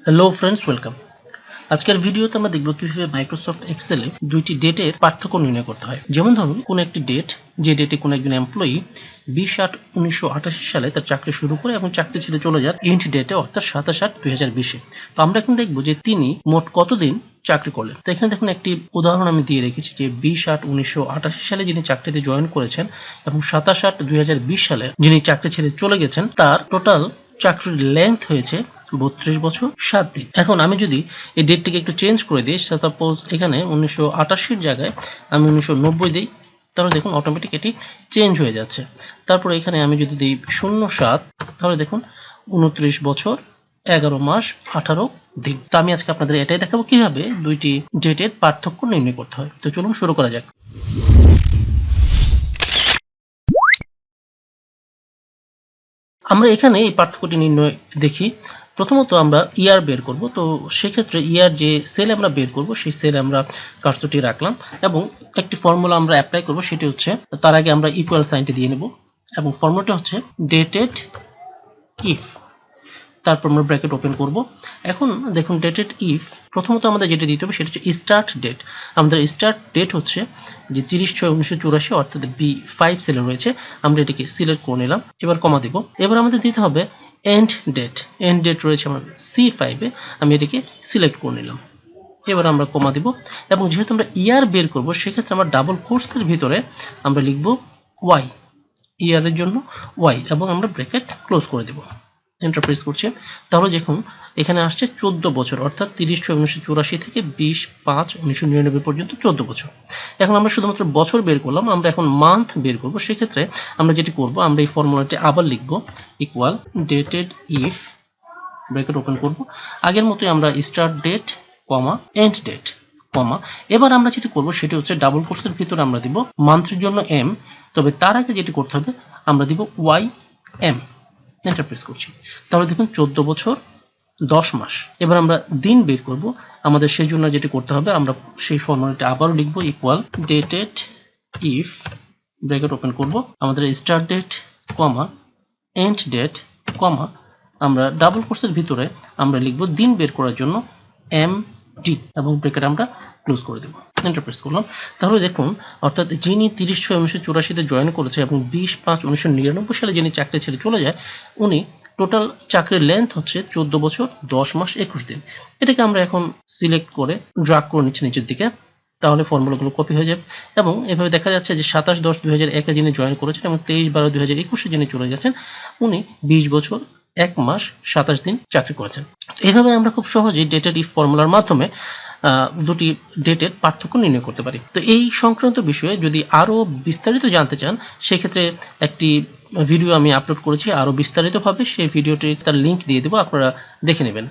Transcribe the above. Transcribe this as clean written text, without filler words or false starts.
Hello friends, welcome. আজকের ভিডিওতে আমরা দেখব কিভাবে মাইক্রোসফট এক্সেলে দুইটি ডেটের পার্থক্য নির্ণয় করতে হয়। যেমন ধরুন, কোন একটি ডেট, যে ডেটে কোনো একজন এমপ্লয়ি 20/8/1988 সালে তার চাকরি শুরু করে এবং চাকরি ছেড়ে চলে যান এন্ড ডেটে, অর্থাৎ 27/8/2020-এ। তো আমরা এখন দেখব যে তিনি মোট কতদিন চাকরি করলেন। তো এখানে দেখুন, একটি উদাহরণ আমি দিয়ে রেখেছি যে 20/8/1988 সালে যিনি চাকরিতে জয়েন করেছেন এবং 27/8/2020 সালে যিনি চাকরি ছেড়ে চলে গেছেন, তার টোটাল চাকরির লেন্থ হয়েছে 32 বছর 7 দিন। এখন আমি যদি এই ডেটটিকে একটু চেঞ্জ করে দিই, সাপোজ এখানে 1988 এর জায়গায় আমি 1990 দিই, তাহলে দেখুন অটোমেটিক এটি চেঞ্জ হয়ে যাচ্ছে। তারপর এখানে আমি যদি দিই 07, তাহলে দেখুন 29 বছর 11 মাস 18 দিন। তো আমি আজকে আপনাদের এটাই দেখাবো কিভাবে দুইটি ডেটের পার্থক্য নির্ণয় করতে হয়। তো চলুন শুরু করা যাক। আমরা এখানে এই পার্থক্যটি নির্ণয় দেখি। প্রথমত আমরা ইয়ার বের করব। তো সেক্ষেত্রে ইয়ার যে সেল আমরা বের করব, সেই সেলে আমরা কার্সরটি রাখলাম এবং একটি ফর্মুলা আমরা অ্যাপ্লাই করব। সেটি হচ্ছে, তার আগে আমরা ইকুয়াল সাইনটি দিয়ে নেব এবং ফর্মুলাটা হচ্ছে ডেটেড ইফ, তারপর আমরা ব্র্যাকেট ওপেন করব। এখন দেখুন, ডেটেড ইফ প্রথমত আমাদের যেটা দিতে হবে সেটা হচ্ছে স্টার্ট ডেট। আমাদের স্টার্ট ডেট হচ্ছে যে 30/6/1984, অর্থাৎ B5 সেলে রয়েছে। আমরা এটিকে সিলেক্ট করে নিলাম, এবার কমা দিব। এবার আমাদের দিতে হবে এন্ড ডেট। এন্ড ডেট রয়েছে আমার C5-এ, আমি এটিকে সিলেক্ট করে নিলাম, এবার আমরা কমা দিব। এবং যেহেতু আমরা ইয়ার বের করব, সেক্ষেত্রে আমরা ডাবল কোটসের ভিতরে আমরা লিখব ওয়াই, ইয়ারের জন্য ওয়াই, এবং আমরা ব্র্যাকেট ক্লোজ করে দেব, এন্টার প্রেস করছি। তাহলে দেখুন এখানে আসছে 14 বছর, অর্থাৎ 30/6/1984 থেকে 20/5/1999 পর্যন্ত 14 বছর। এখন আমরা শুধুমাত্র বছর বের করলাম, আমরা এখন মান্থ বের করব। সেক্ষেত্রে আমরা যেটি করব, আমরা এই ফর্মুলাটি আবার লিখব, equal dated if, bracket open করব। আগের মতোই আমরা start date, comma, end date, comma. এবার আমরা যেটি করব সেটি হচ্ছে ডাবল কোটসের ভিতরে আমরা দিব মান্থের জন্য এম, তবে তার আগে যেটি করতে হবে আমরা দিব ওয়াই এম, এন্টার প্রেস করছি। তাহলে দেখুন 14 বছর 10 মাস। এবার আমরা দিন বের করব। আমাদের সেই জন্য যেটি করতে হবে, আমরা সেই ফর্মুলাটি আবারও লিখব, equal dated if, bracket open করব। আমাদের start date, comma, end date, comma, আমরা ডাবল কোটসের ভিতরে আমরা লিখব দিন বের করার জন্য এম ডি, এবং ব্র্যাকেট আমরা ক্লোজ করে দেব, এন্টার প্রেস করলাম। তাহলে দেখুন, অর্থাৎ যিনি 30/6/1984-তে জয়েন করেছে এবং 20/5/1999 সালে যিনি চাকরি ছেড়ে চলে যায়, উনি টোটাল চাকরির লেন্থ হচ্ছে 14 বছর 10 মাস 21 দিন। এটাকে আমরা এখন সিলেক্ট করে ড্র্যাগ করে নিচ্ছি নিচের দিকে, তাহলে ফর্মুলাগুলো কপি হয়ে যাবে। এবং এভাবে দেখা যাচ্ছে যে 27/10/2001-এ যিনি জয়েন করেছেন এবং 23/12/2021-এ যিনি চলে গেছেন, উনি 20 বছর 1 মাস 27 দিন চাকরি করেছেন। এইভাবে আমরা খুব সহজেই ডেটেড ইফ ফর্মুলার মাধ্যমে দুটি ডেটের পার্থক্য নির্ণয় করতে পারি। তো এই সংক্রান্ত বিষয়ে যদি আরও বিস্তারিত জানতে চান, সেক্ষেত্রে একটি ভিডিও আমি আপলোড করেছি আরও বিস্তারিতভাবে। সেই ভিডিওটির তার লিঙ্ক দিয়ে দেবো, আপনারা দেখে নেবেন।